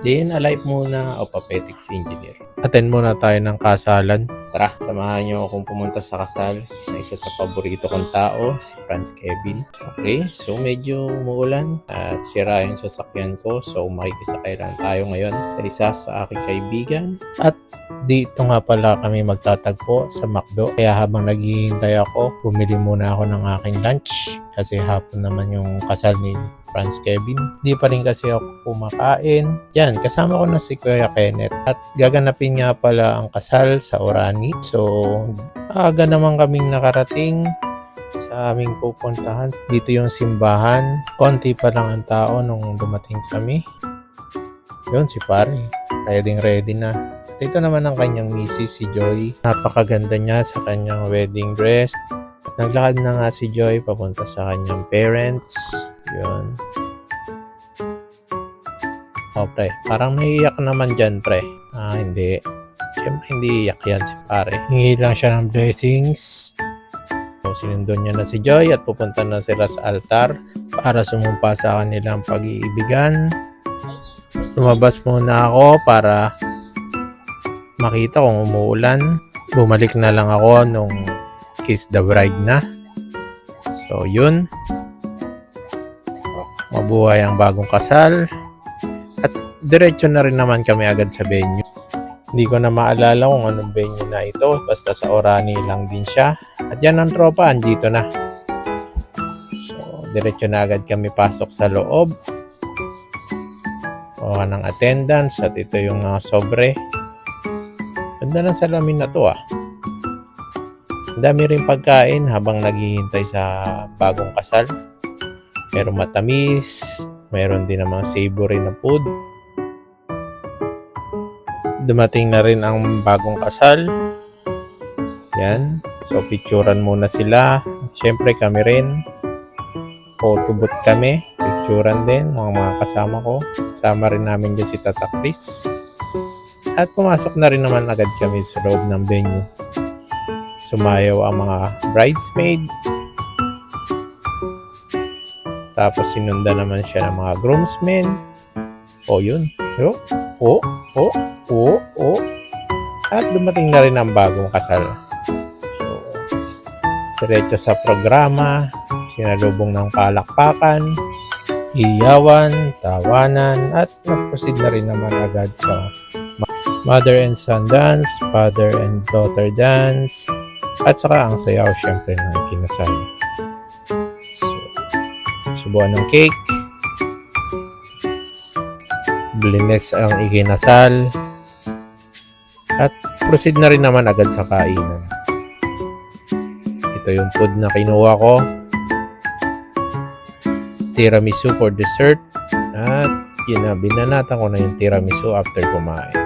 Then, alive muna o papetics engineer. Attend muna tayo ng kasalan. Tara, samahan nyo akong pumunta sa kasal na isa sa paborito kong tao, si Franz Kevin. Okay, so medyo umuulan at sira yung sasakyan ko. So, makikisakay lang tayo ngayon sa isa sa aking kaibigan. At dito nga pala kami magtatagpo sa McDo. Kaya habang naghihintay ako, bumili muna ako ng aking lunch. Kasi hapon naman yung kasal ni Franz Kevin. Di pa rin kasi ako kumakain. Yan, kasama ko na si Kuya Kenneth. At gaganapin nga pala ang kasal sa Orani. So, aga naman kaming nakarating sa aming pupuntahan. Dito yung simbahan. Konti pa lang ang tao nung dumating kami. Yun, si pare. Ready na. Ito naman ang kanyang misis, si Joy. Napakaganda niya sa kanyang wedding dress. Naglakad na nga si Joy papunta sa kanyang parents. Yun. Oh, pre. Parang naiiyak naman dyan, pre. Hindi. Siyempre, hindi iyak yan si pare. Hingi lang siya ng blessings. So, sinundon niya na si Joy at pupunta na sila sa altar para sumumpa sa kanilang pag-iibigan. Lumabas muna ako para makita kung umuulan. Bumalik na lang ako nung kiss the bride na. So, yun. Mabuhay ang bagong kasal. At diretso na rin naman kami agad sa venue. Hindi ko na maalala kung anong venue na ito. Basta sa Orani lang din siya. At yan ang tropa, andito na. So, diretso na agad kami pasok sa loob. Kuha ng attendance. At ito yung sobre. Ganda ng salamin na to ah. Ang dami rin pagkain habang naghihintay sa bagong kasal. Meron matamis, meron din namang savory na food. Dumating na rin ang bagong kasal. Yan. So, picturean muna sila. Siyempre, kami rin. Photo booth kami. Picturean din, mga kasama ko. Kasama rin namin dyan si Tata Chris. At pumasok na rin naman agad kami sa loob ng venue. Sumayaw ang mga bridesmaid. Tapos sinundan naman siya ng mga groomsmen. Yun. At dumating na rin ang bagong kasal. So, diretso sa programa. Sinalubong ng palakpakan, iyawan, tawanan, at nag-proceed na rin naman agad sa mother and son dance, father and daughter dance, at saka ang sayaw syempre ng kinasal. Subuan ng cake. Blines ang ikinasal. At proceed na rin naman agad sa kainan. Ito yung food na kinuha ko. Tiramisu for dessert. At binanatan ko na yung tiramisu after kumain.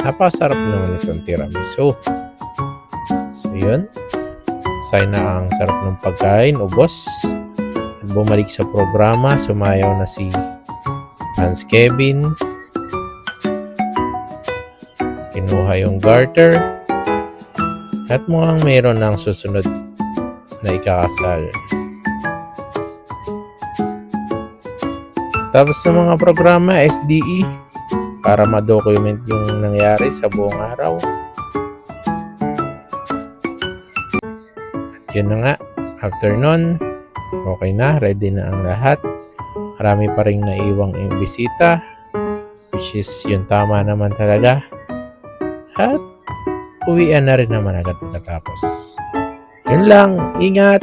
Napakasarap naman itong tiramisu. So yun. Sign na ang sarap ng pagkain. Ubos. Bumalik sa programa, sumayaw na si Franz Kevin. Kinuha yung garter. At mukhang mayroon ng susunod na ikakasal. Tapos ng mga programa, SDE, para ma-document yung nangyari sa buong araw. At yun na nga, after nun, okay na, ready na ang lahat. Marami pa rin naiwang bisita, which is yung tama naman talaga. At uwian na rin naman agad pagkatapos. Yun lang, ingat!